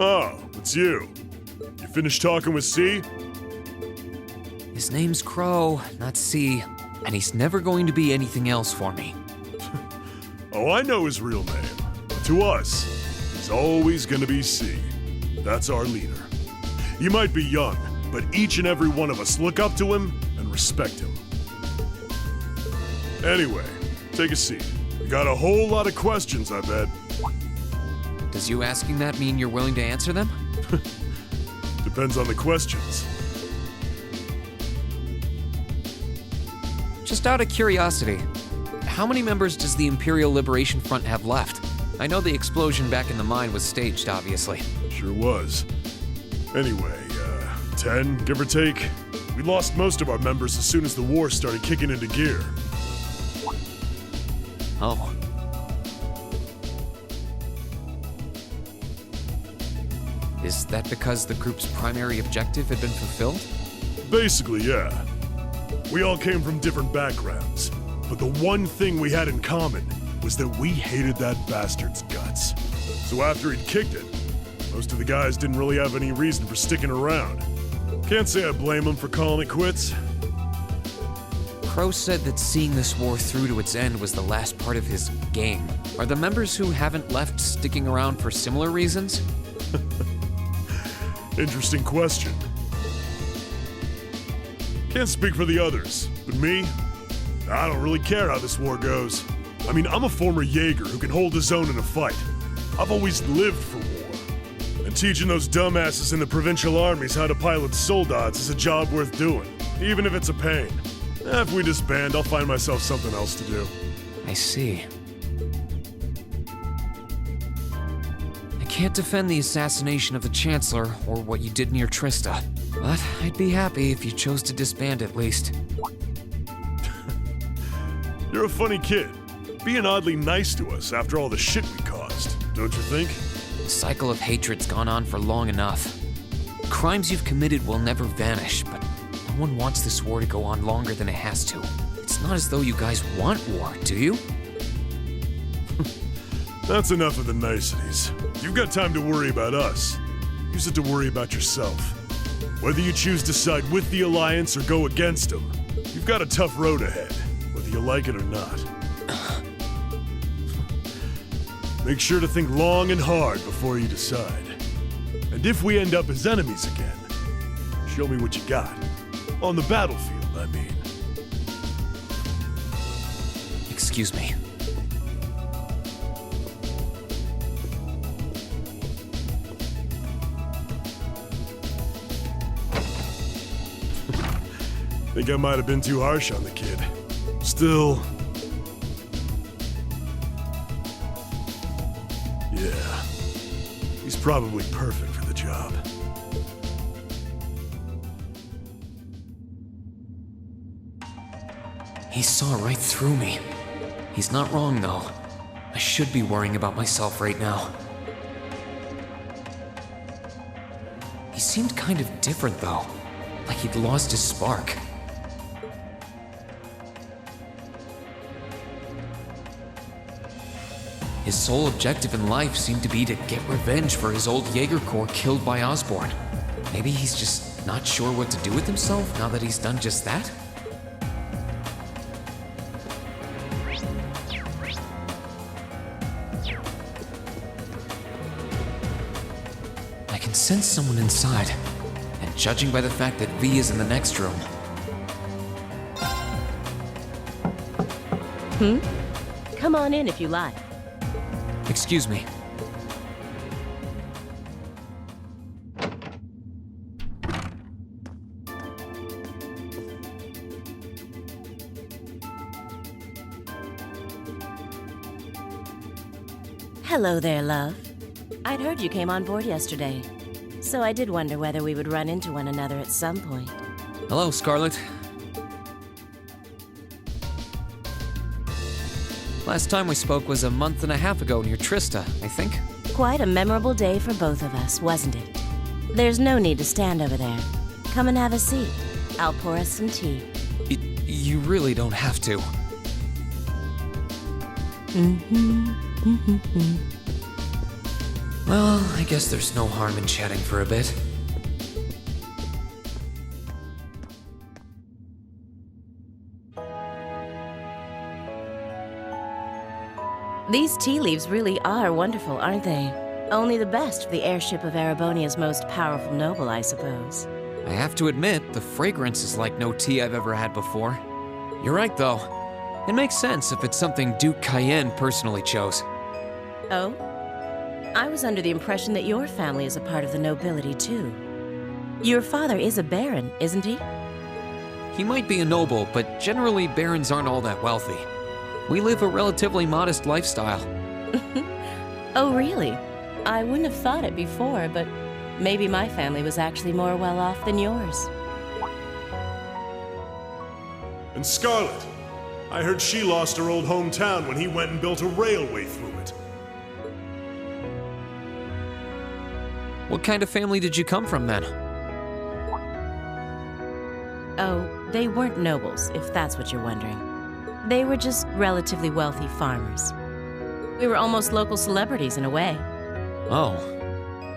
Oh, it's you. You finished talking with C? His name's Crow, not C, and he's never going to be anything else for me. Oh, I know his real name. But to us, he's always gonna be C. That's our leader. He might be young, but each and every one of us look up to him and respect him. Anyway, take a seat. You got a whole lot of questions, I bet. Does you asking that mean you're willing to answer them? Depends on the questions. Just out of curiosity, how many members does the Imperial Liberation Front have left? I know the explosion back in the mine was staged, obviously. Sure was. Anyway, 10, give or take. We lost most of our members as soon as the war started kicking into gear. Oh. Is that because the group's primary objective had been fulfilled? Basically, yeah. We all came from different backgrounds, but the one thing we had in common was that we hated that bastard's guts. So after he'd kicked it, most of the guys didn't really have any reason for sticking around. Can't say I blame them for calling it quits. Crow said that seeing this war through to its end was the last part of his game. Are the members who haven't left sticking around for similar reasons? Interesting question. Can't speak for the others, but me, I don't really care how this war goes. I mean, I'm a former Jaeger who can hold his own in a fight. I've always lived for war. And teaching those dumbasses in the provincial armies how to pilot soldats is a job worth doing, even if it's a pain. If we disband, I'll find myself something else to do. I see. I can't defend the assassination of the Chancellor or what you did near Trista, but I'd be happy if you chose to disband at least. You're a funny kid, being oddly nice to us after all the shit we caused, don't you think? The cycle of hatred's gone on for long enough. Crimes you've committed will never vanish, but no one wants this war to go on longer than it has to. It's not as though you guys want war, do you? That's enough of the niceties. You've got time to worry about us. Use it to worry about yourself. Whether you choose to side with the Alliance or go against them, you've got a tough road ahead, whether you like it or not. Make sure to think long and hard before you decide. And if we end up as enemies again, show me what you got. On the battlefield, I mean. Excuse me. Think I might have been too harsh on the kid. Still... yeah. He's probably perfect for the job. He saw right through me. He's not wrong, though. I should be worrying about myself right now. He seemed kind of different, though. Like he'd lost his spark. His sole objective in life seemed to be to get revenge for his old Jaeger Corps killed by Osborn. Maybe he's just not sure what to do with himself now that he's done just that? I can sense someone inside, and judging by the fact that V is in the next room. Come on in if you like. Excuse me. Hello there, love. I'd heard you came on board yesterday, so I did wonder whether we would run into one another at some point. Hello, Scarlet. Last time we spoke was a month and a half ago near Trista, I think. Quite a memorable day for both of us, wasn't it? There's no need to stand over there. Come and have a seat. I'll pour us some tea. You really don't have to. Well, I guess there's no harm in chatting for a bit. These tea leaves really are wonderful, aren't they? Only the best for the airship of Erebonia's most powerful noble, I suppose. I have to admit, the fragrance is like no tea I've ever had before. You're right, though. It makes sense if it's something Duke Cayenne personally chose. Oh? I was under the impression that your family is a part of the nobility, too. Your father is a baron, isn't he? He might be a noble, but generally barons aren't all that wealthy. We live a relatively modest lifestyle. Oh, really? I wouldn't have thought it before, but maybe my family was actually more well off than yours. And Scarlet, I heard she lost her old hometown when he went and built a railway through it. What kind of family did you come from then? Oh, they weren't nobles, if that's what you're wondering. They were just relatively wealthy farmers. We were almost local celebrities in a way. Oh,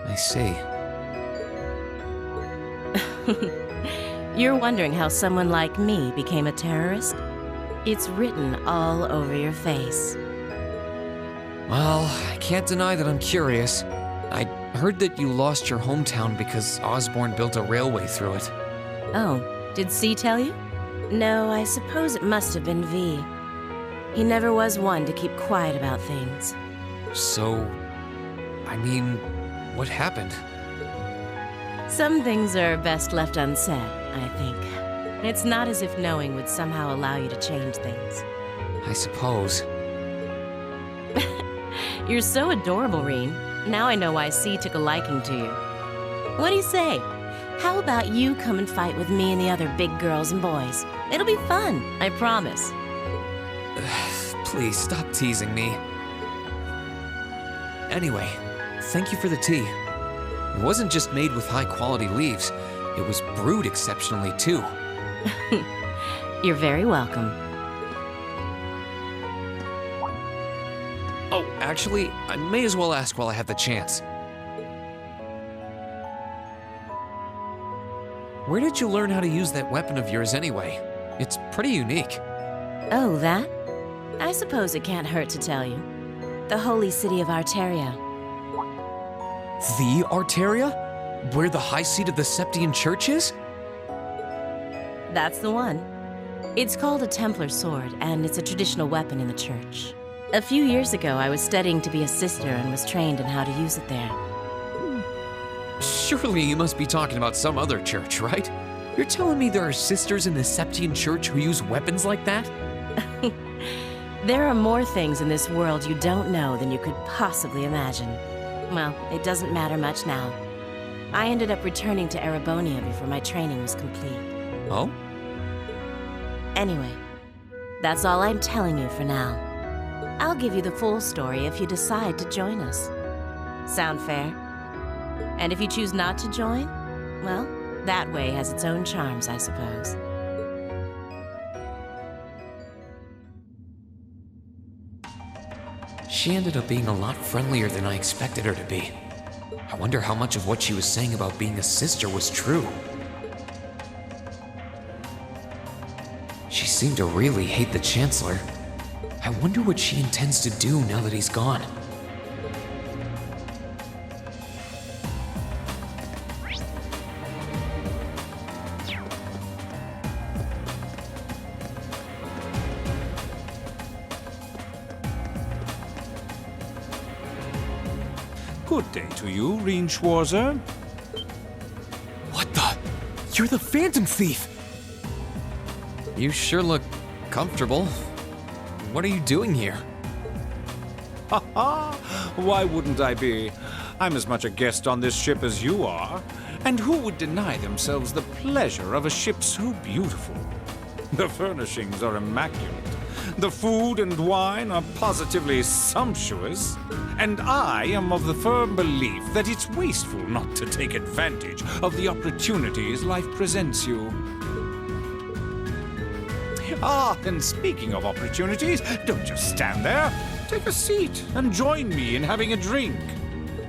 I see. You're wondering how someone like me became a terrorist? It's written all over your face. Well, I can't deny that I'm curious. I heard that you lost your hometown because Osborne built a railway through it. Oh, did C tell you? No, I suppose it must have been V. He never was one to keep quiet about things. So, I mean, what happened? Some things are best left unsaid, I think. It's not as if knowing would somehow allow you to change things. I suppose. You're so adorable, Reen. Now I know why C took a liking to you. What do you say? How about you come and fight with me and the other big girls and boys? It'll be fun, I promise. Please stop teasing me. Anyway, thank you for the tea. It wasn't just made with high-quality leaves. It was brewed exceptionally, too. You're very welcome. Oh, actually, I may as well ask while I have the chance. Where did you learn how to use that weapon of yours anyway? It's pretty unique. Oh, that? I suppose it can't hurt to tell you. The holy city of Arteria. The Arteria? Where the high seat of the Septian Church is? That's the one. It's called a Templar sword, and it's a traditional weapon in the church. A few years ago, I was studying to be a sister and was trained in how to use it there. Surely you must be talking about some other church, right? You're telling me there are sisters in the Septian Church who use weapons like that? There are more things in this world you don't know than you could possibly imagine. Well, it doesn't matter much now. I ended up returning to Erebonia before my training was complete. Oh? Anyway, that's all I'm telling you for now. I'll give you the full story if you decide to join us. Sound fair? And if you choose not to join, well, that way has its own charms, I suppose. She ended up being a lot friendlier than I expected her to be. I wonder how much of what she was saying about being a sister was true. She seemed to really hate the Chancellor. I wonder what she intends to do now that he's gone. Good day to you, Reen Schwarzer. What the? You're the Phantom Thief! You sure look comfortable. What are you doing here? Ha ha! Why wouldn't I be? I'm as much a guest on this ship as you are. And who would deny themselves the pleasure of a ship so beautiful? The furnishings are immaculate. The food and wine are positively sumptuous. And I am of the firm belief that it's wasteful not to take advantage of the opportunities life presents you. Ah, and speaking of opportunities, don't just stand there. Take a seat and join me in having a drink.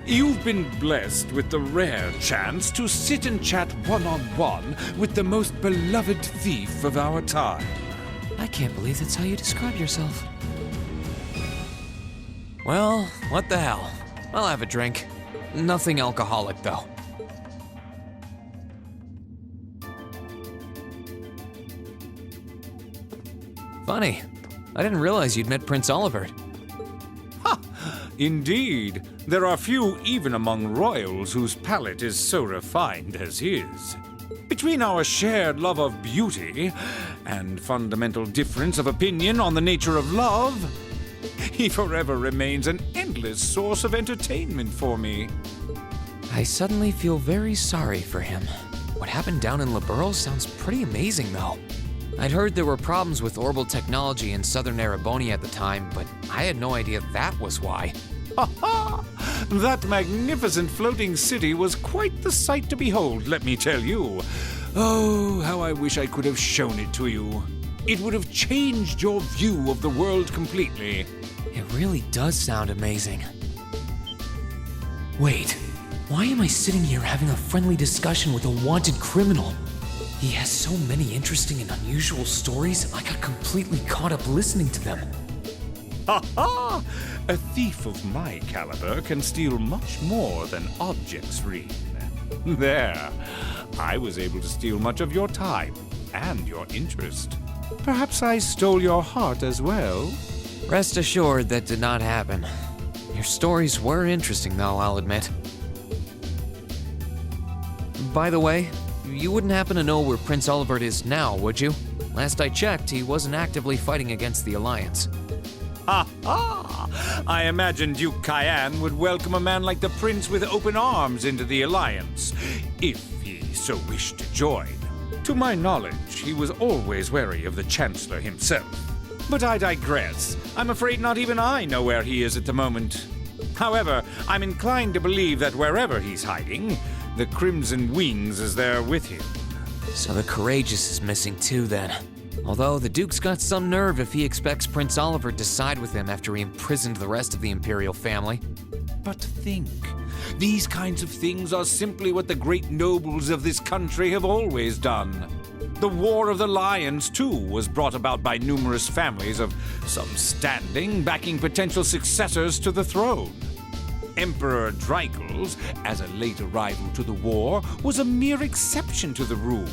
You've been blessed with the rare chance to sit and chat one-on-one with the most beloved thief of our time. I can't believe that's how you describe yourself. Well, what the hell? I'll have a drink. Nothing alcoholic, though. Funny. I didn't realize you'd met Prince Olivert. Indeed, there are few even among royals whose palate is so refined as his. Between our shared love of beauty and fundamental difference of opinion on the nature of love, he forever remains an endless source of entertainment for me. I suddenly feel very sorry for him. What happened down in Liberl sounds pretty amazing, though. I'd heard there were problems with orbital technology in southern Erebonia at the time, but I had no idea that was why. Ha ha! That magnificent floating city was quite the sight to behold, let me tell you. Oh, how I wish I could have shown it to you. It would have changed your view of the world completely. It really does sound amazing. Wait, why am I sitting here having a friendly discussion with a wanted criminal? He has so many interesting and unusual stories, I got completely caught up listening to them. Ha ha! A thief of my caliber can steal much more than objects, Rean. There, I was able to steal much of your time and your interest. Perhaps I stole your heart as well? Rest assured that did not happen. Your stories were interesting, though, I'll admit. By the way, you wouldn't happen to know where Prince Olivert is now, would you? Last I checked, he wasn't actively fighting against the Alliance. Ha ha! I imagine Duke Cayenne would welcome a man like the Prince with open arms into the Alliance, if he so wished to join. To my knowledge, he was always wary of the Chancellor himself. But I digress. I'm afraid not even I know where he is at the moment. However, I'm inclined to believe that wherever he's hiding, the Crimson Wings is there with him. So the Courageous is missing too, then. Although the Duke's got some nerve if he expects Prince Olivert to side with him after he imprisoned the rest of the Imperial family. But think, these kinds of things are simply what the great nobles of this country have always done. The War of the Lions, too, was brought about by numerous families of some standing backing potential successors to the throne. Emperor Drykles, as a late arrival to the war, was a mere exception to the rule.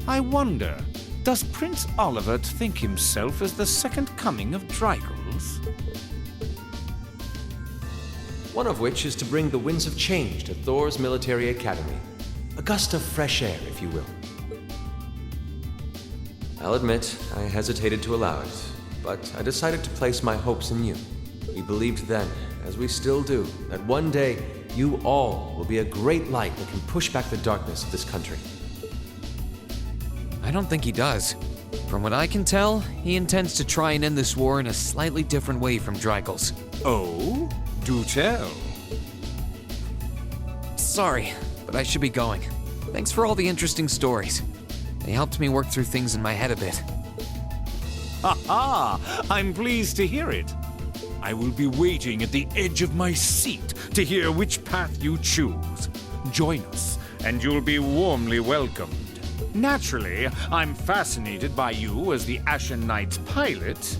I wonder, does Prince Olivert think himself as the second coming of Drykles? One of which is to bring the winds of change to Thor's military academy. A gust of fresh air, if you will. I'll admit, I hesitated to allow it, but I decided to place my hopes in you. We believed then, as we still do, that one day you all will be a great light that can push back the darkness of this country. I don't think he does. From what I can tell, he intends to try and end this war in a slightly different way from Drykles. Oh? Do tell. Sorry, but I should be going. Thanks for all the interesting stories. They helped me work through things in my head a bit. Ha ha! I'm pleased to hear it. I will be waiting at the edge of my seat to hear which path you choose. Join us, and you'll be warmly welcomed. Naturally, I'm fascinated by you as the Ashen Knight's pilot,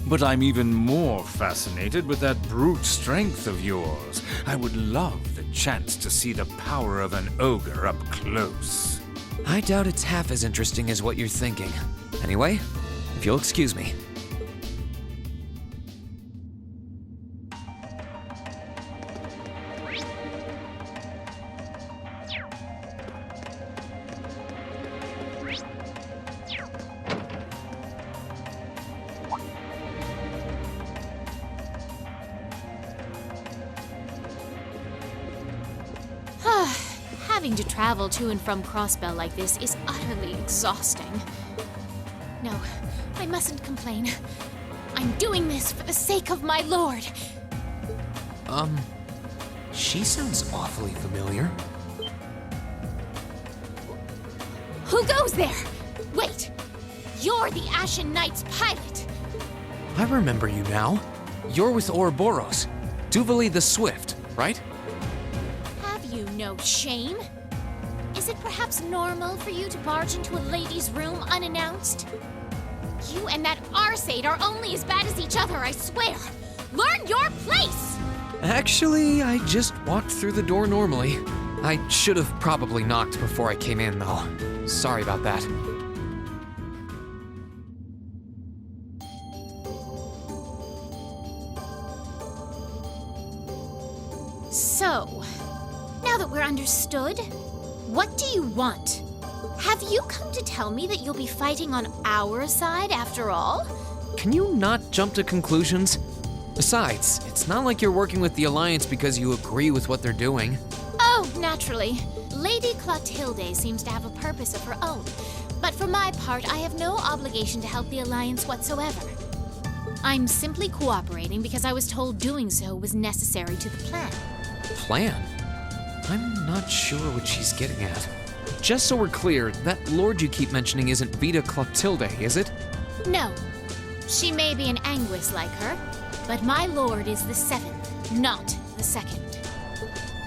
but I'm even more fascinated with that brute strength of yours. I would love the chance to see the power of an ogre up close. I doubt it's half as interesting as what you're thinking. Anyway, if you'll excuse me. Having to travel to and from Crossbell like this is utterly exhausting. No, I mustn't complain. I'm doing this for the sake of my lord. She sounds awfully familiar. Who goes there? Wait! You're the Ashen Knight's pilot! I remember you now. You're with Ouroboros. Duvali the Swift, right? Have you no shame? Is it perhaps normal for you to barge into a lady's room unannounced? You and that Arseid are only as bad as each other, I swear! Learn your place! Actually, I just walked through the door normally. I should have probably knocked before I came in, though. Sorry about that. So, now that we're understood, what do you want? Have you come to tell me that you'll be fighting on our side after all? Can you not jump to conclusions? Besides, it's not like you're working with the Alliance because you agree with what they're doing. Oh, naturally. Lady Clotilde seems to have a purpose of her own. But for my part, I have no obligation to help the Alliance whatsoever. I'm simply cooperating because I was told doing so was necessary to the plan. Plan? I'm not sure what she's getting at. Just so we're clear, that lord you keep mentioning isn't Vita Clotilde, is it? No. She may be an Anguis like her, but my lord is the seventh, not the second.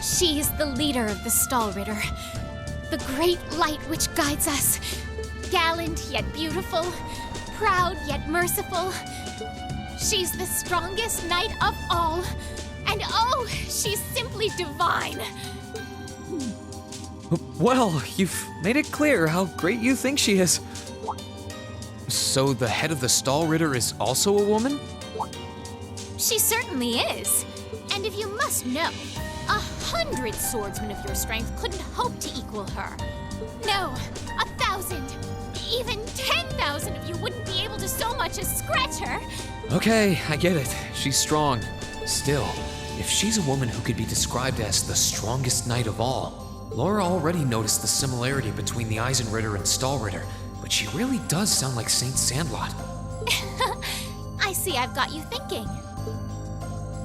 She is the leader of the Stahlritter, the great light which guides us. Gallant yet beautiful, proud yet merciful. She's the strongest knight of all, and oh, she's simply divine. Well, you've made it clear how great you think she is. So the head of the Stahlritter is also a woman? She certainly is. And if you must know, 100 swordsmen of your strength couldn't hope to equal her. No, 1,000, even 10,000 of you wouldn't be able to so much as scratch her. Okay, I get it. She's strong. Still, if she's a woman who could be described as the strongest knight of all, Laura already noticed the similarity between the Eisenritter and Stahlritter, but she really does sound like Saint Sandlot. I see I've got you thinking.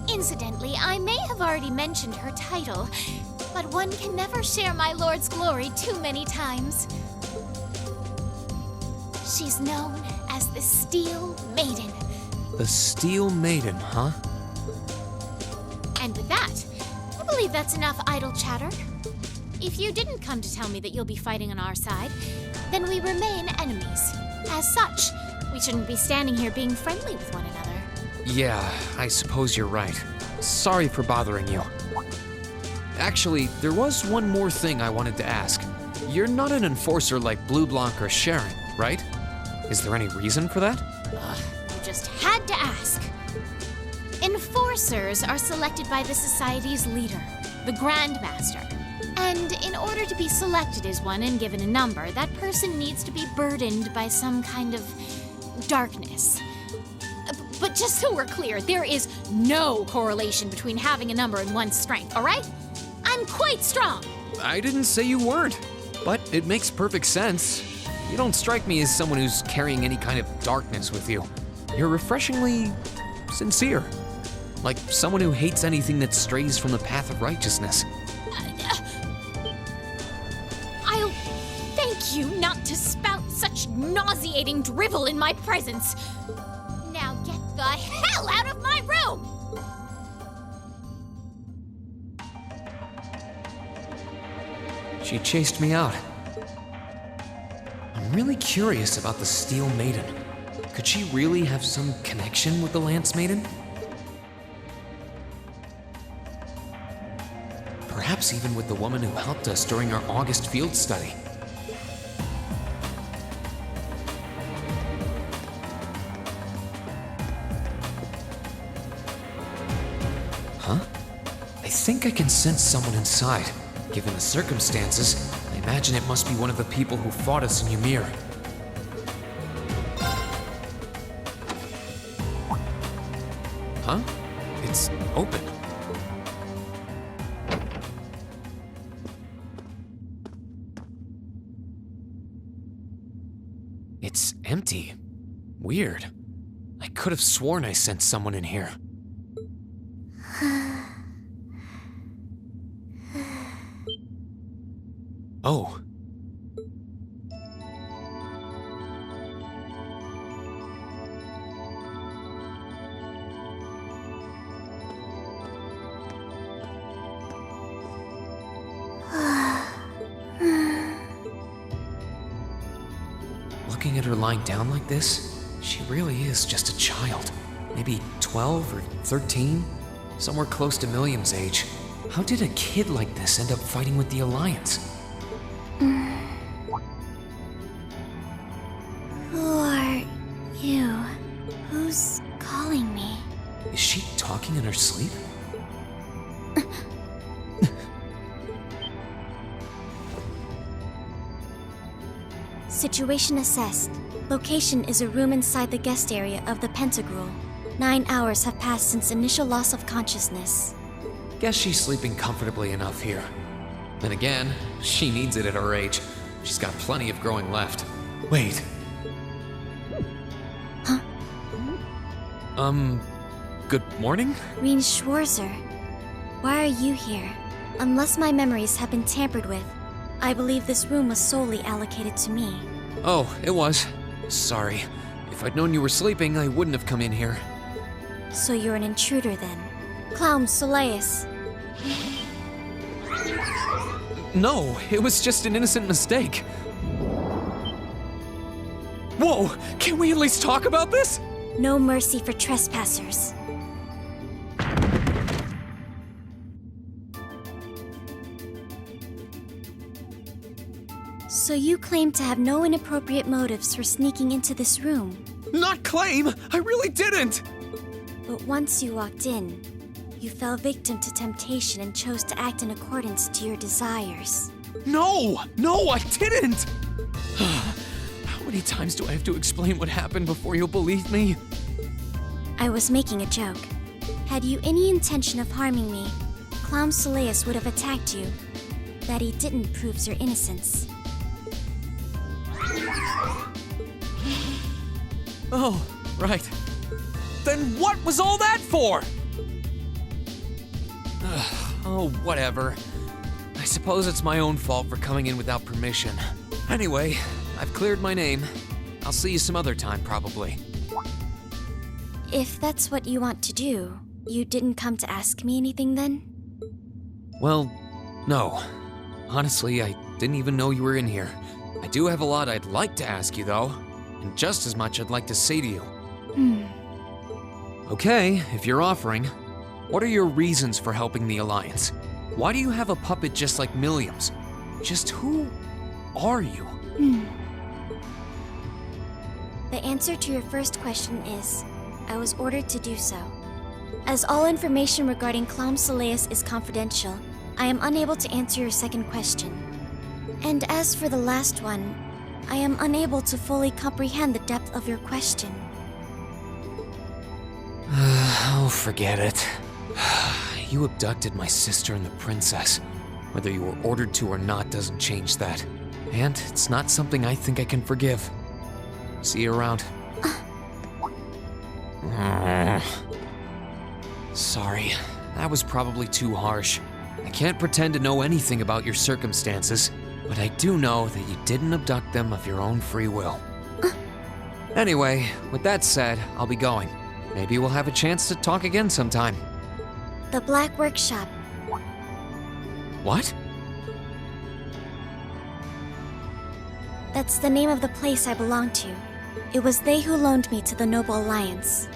Incidentally, I may have already mentioned her title, but one can never share my lord's glory too many times. She's known as the Steel Maiden. The Steel Maiden, huh? And with that, I believe that's enough idle chatter. If you didn't come to tell me that you'll be fighting on our side, then we remain enemies. As such, we shouldn't be standing here being friendly with one another. Yeah, I suppose you're right. Sorry for bothering you. Actually, there was one more thing I wanted to ask. You're not an enforcer like Blue Blanc or Sharon, right? Is there any reason for that? You just had to ask. Enforcers are selected by the Society's leader, the Grand Master. And in order to be selected as one and given a number, that person needs to be burdened by some kind of darkness. But just so we're clear, there is no correlation between having a number and one's strength, all right? I'm quite strong. I didn't say you weren't, but it makes perfect sense. You don't strike me as someone who's carrying any kind of darkness with you. You're refreshingly sincere. Like someone who hates anything that strays from the path of righteousness. I'll thank you not to spout such nauseating drivel in my presence. Now get the hell out of my room! She chased me out. I'm really curious about the Steel Maiden. Could she really have some connection with the Lance Maiden? Perhaps even with the woman who helped us during our August field study. Huh? I think I can sense someone inside. Given the circumstances, I imagine it must be one of the people who fought us in Ymir. Huh? It's open. It's empty. Weird. I could have sworn I sensed someone in here. Oh. Looking at her lying down like this, she really is just a child. Maybe 12 or 13? Somewhere close to Milliam's age. How did a kid like this end up fighting with the Alliance? Who are you? Who's calling me? Is she talking in her sleep? Situation assessed. Location is a room inside the guest area of the Pentagrul. 9 hours have passed since initial loss of consciousness. Guess she's sleeping comfortably enough here. Then again, she needs it at her age. She's got plenty of growing left. Wait. Huh? Good morning? Reen Schwarzer, why are you here? Unless my memories have been tampered with, I believe this room was solely allocated to me. Oh, it was. Sorry. If I'd known you were sleeping, I wouldn't have come in here. So you're an intruder then? Clown Soleus. No, it was just an innocent mistake. Whoa! Can we at least talk about this? No mercy for trespassers. So you claim to have no inappropriate motives for sneaking into this room. Not claim! I really didn't! But once you walked in, you fell victim to temptation and chose to act in accordance to your desires. No! No, I didn't! How many times do I have to explain what happened before you'll believe me? I was making a joke. Had you any intention of harming me, Clown Soleus would have attacked you. That he didn't proves your innocence. Oh, right. Then what was all that for? Oh, whatever. I suppose it's my own fault for coming in without permission. Anyway, I've cleared my name. I'll see you some other time, probably. If that's what you want to do, you didn't come to ask me anything then? Well, no. Honestly, I didn't even know you were in here. I do have a lot I'd like to ask you, though. And just as much I'd like to say to you. Okay, if you're offering, what are your reasons for helping the Alliance? Why do you have a puppet just like Milliam's? Just who are you? The answer to your first question is, I was ordered to do so. As all information regarding Clown Soleus is confidential, I am unable to answer your second question. And as for the last one, I am unable to fully comprehend the depth of your question. Oh, forget it. You abducted my sister and the princess. Whether you were ordered to or not doesn't change that. And it's not something I think I can forgive. See you around. Sorry, that was probably too harsh. I can't pretend to know anything about your circumstances, but I do know that you didn't abduct them of your own free will. Anyway, with that said, I'll be going. Maybe we'll have a chance to talk again sometime. The Black Workshop. What? That's the name of the place I belong to. It was they who loaned me to the Noble Alliance.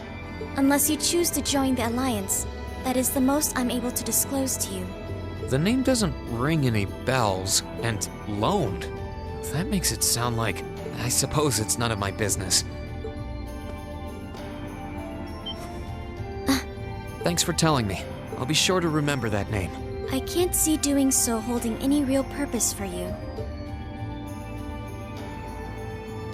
Unless you choose to join the Alliance, that is the most I'm able to disclose to you. The name doesn't ring any bells, and loaned. That makes it sound like, I suppose it's none of my business. Thanks for telling me. I'll be sure to remember that name. I can't see doing so holding any real purpose for you.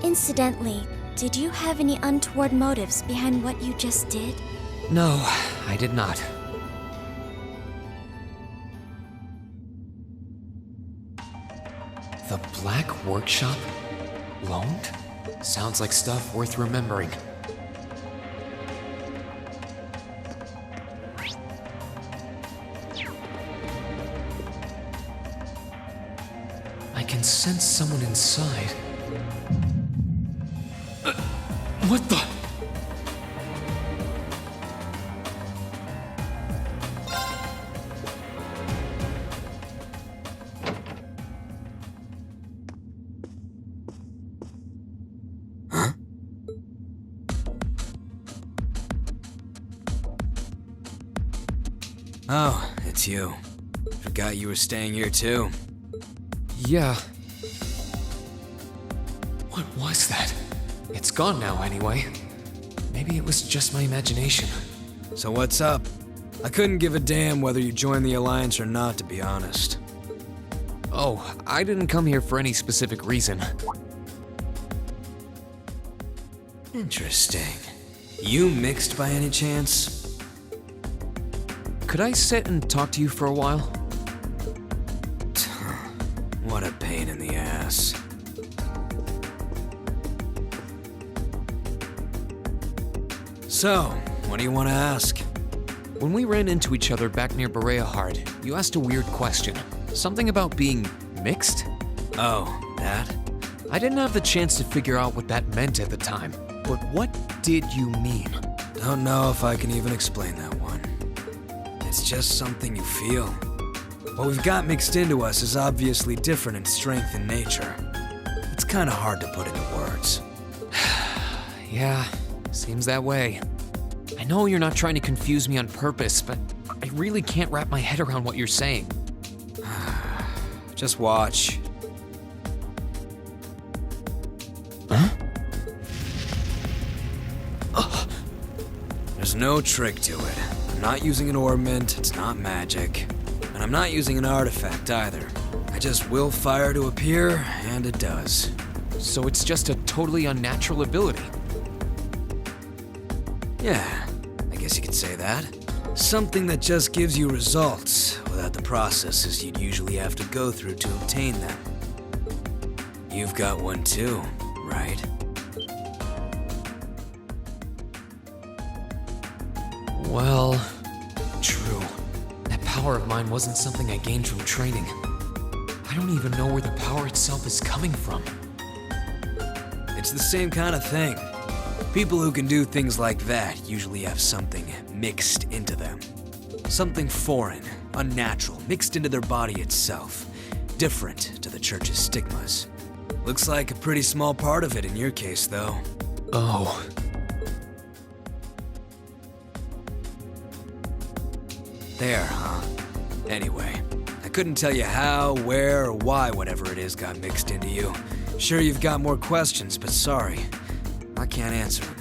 Incidentally, did you have any untoward motives behind what you just did? No, I did not. The Black Workshop? Loaned? Sounds like stuff worth remembering. I can sense someone inside. What the? Oh, it's you. Forgot you were staying here too. Yeah. What was that? It's gone now, anyway. Maybe it was just my imagination. So what's up? I couldn't give a damn whether you joined the Alliance or not, to be honest. Oh, I didn't come here for any specific reason. Interesting. You mixed by any chance? Could I sit and talk to you for a while? What a pain in the ass. So, what do you want to ask? When we ran into each other back near Berea Hard, you asked a weird question. Something about being mixed? Oh, that? I didn't have the chance to figure out what that meant at the time. But what did you mean? Don't know if I can even explain that one. It's just something you feel. What we've got mixed into us is obviously different in strength and nature. It's kind of hard to put into words. Yeah, seems that way. I know you're not trying to confuse me on purpose, but I really can't wrap my head around what you're saying. Just watch. Huh? There's no trick to it. I'm not using an ornament, it's not magic. And I'm not using an artifact either. I just will fire to appear, and it does. So it's just a totally unnatural ability. Yeah, I guess you could say that. Something that just gives you results without the processes you'd usually have to go through to obtain them. You've got one too, right? Well, true. That power of mine wasn't something I gained from training. I don't even know where the power itself is coming from. It's the same kind of thing. People who can do things like that usually have something mixed into them. Something foreign, unnatural, mixed into their body itself. Different to the church's stigmas. Looks like a pretty small part of it in your case, though. Oh. There, huh? Anyway, I couldn't tell you how, where, or why whatever it is got mixed into you. Sure you've got more questions, but sorry. I can't answer them.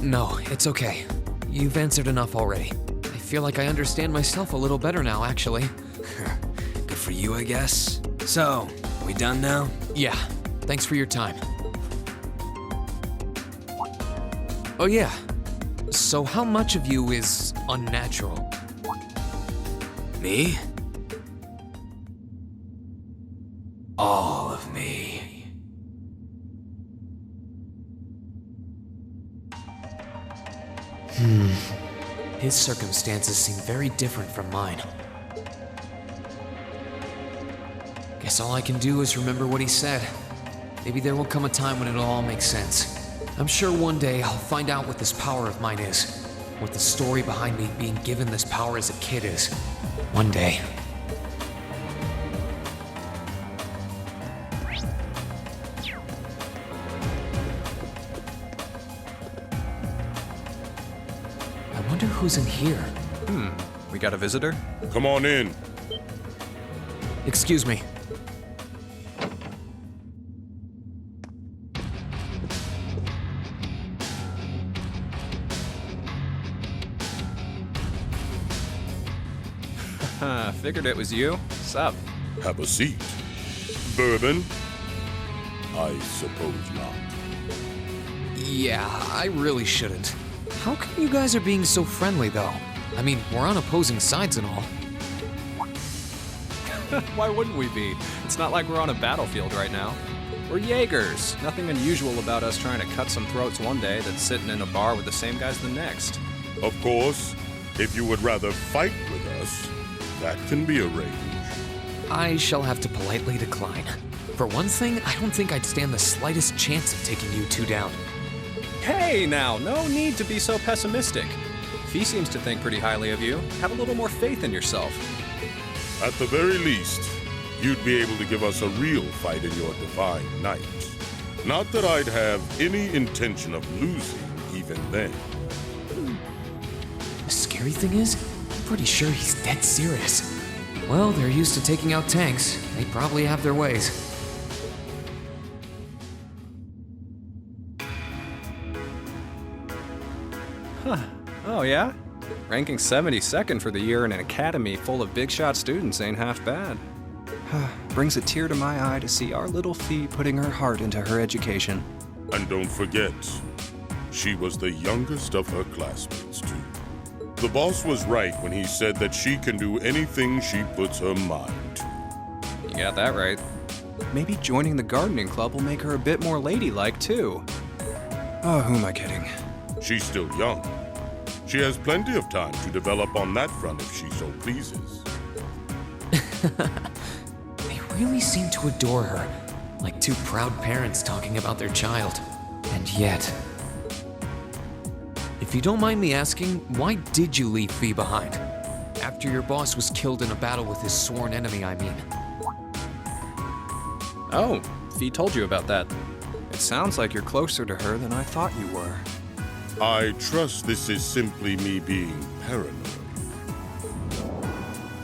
No, it's okay. You've answered enough already. I feel like I understand myself a little better now, actually. Good for you, I guess. So, we done now? Yeah, thanks for your time. Oh yeah, so how much of you is unnatural? Me? All of me. His circumstances seem very different from mine. Guess all I can do is remember what he said. Maybe there will come a time when it'll all make sense. I'm sure one day I'll find out what this power of mine is. What the story behind me being given this power as a kid is. One day. I wonder who's in here. We got a visitor? Come on in. Excuse me. Figured it was you. Sup? Have a seat. Bourbon? I suppose not. Yeah, I really shouldn't. How come you guys are being so friendly, though? I mean, we're on opposing sides and all. Why wouldn't we be? It's not like we're on a battlefield right now. We're Jaegers. Nothing unusual about us trying to cut some throats one day that's sitting in a bar with the same guys the next. Of course, if you would rather fight with us, that can be arranged. I shall have to politely decline. For one thing, I don't think I'd stand the slightest chance of taking you two down. Hey now, no need to be so pessimistic. Fee seems to think pretty highly of you. Have a little more faith in yourself. At the very least, you'd be able to give us a real fight in your divine night. Not that I'd have any intention of losing even then. Scared scary thing is, I'm pretty sure he's dead serious. Well, they're used to taking out tanks. They probably have their ways. Oh, yeah? Ranking 72nd for the year in an academy full of big shot students ain't half bad. Brings a tear to my eye to see our little Fee putting her heart into her education. And don't forget, she was the youngest of her classmates, too. The boss was right when he said that she can do anything she puts her mind to. You got that right. Maybe joining the gardening club will make her a bit more ladylike, too. Oh, who am I kidding? She's still young. She has plenty of time to develop on that front if she so pleases. They really seem to adore her, like two proud parents talking about their child. And yet... If you don't mind me asking, why did you leave Fee behind? After your boss was killed in a battle with his sworn enemy, I mean. Oh, Fee told you about that. It sounds like you're closer to her than I thought you were. I trust this is simply me being paranoid.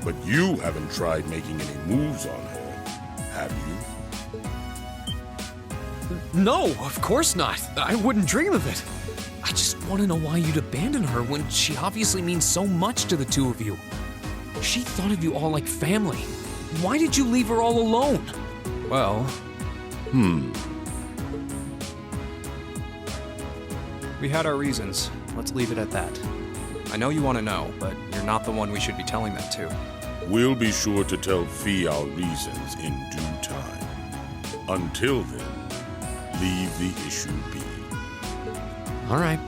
But you haven't tried making any moves on her, have you? No, of course not. I wouldn't dream of it. I just want to know why you'd abandon her when she obviously means so much to the two of you. She thought of you all like family. Why did you leave her all alone? Well... We had our reasons. Let's leave it at that. I know you want to know, but you're not the one we should be telling that to. We'll be sure to tell Fee our reasons in due time. Until then, leave the issue be. All right,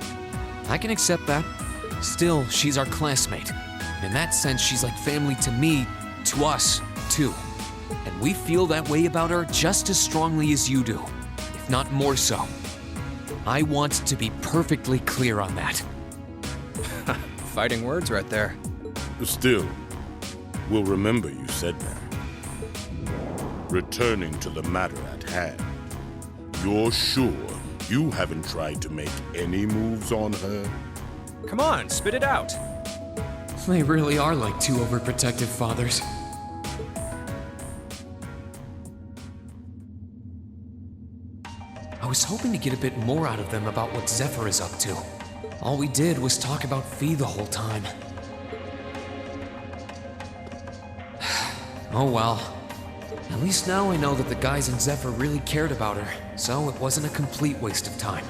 I can accept that. Still, she's our classmate. In that sense, she's like family to me, to us, too. And we feel that way about her just as strongly as you do, if not more so. I want to be perfectly clear on that. Fighting words right there. Still, we'll remember you said that. Returning to the matter at hand, you're sure you haven't tried to make any moves on her? Come on, spit it out. They really are like two overprotective fathers. I was hoping to get a bit more out of them about what Zephyr is up to. All we did was talk about Fee the whole time. Oh well. At least now I know that the guys in Zephyr really cared about her, so it wasn't a complete waste of time.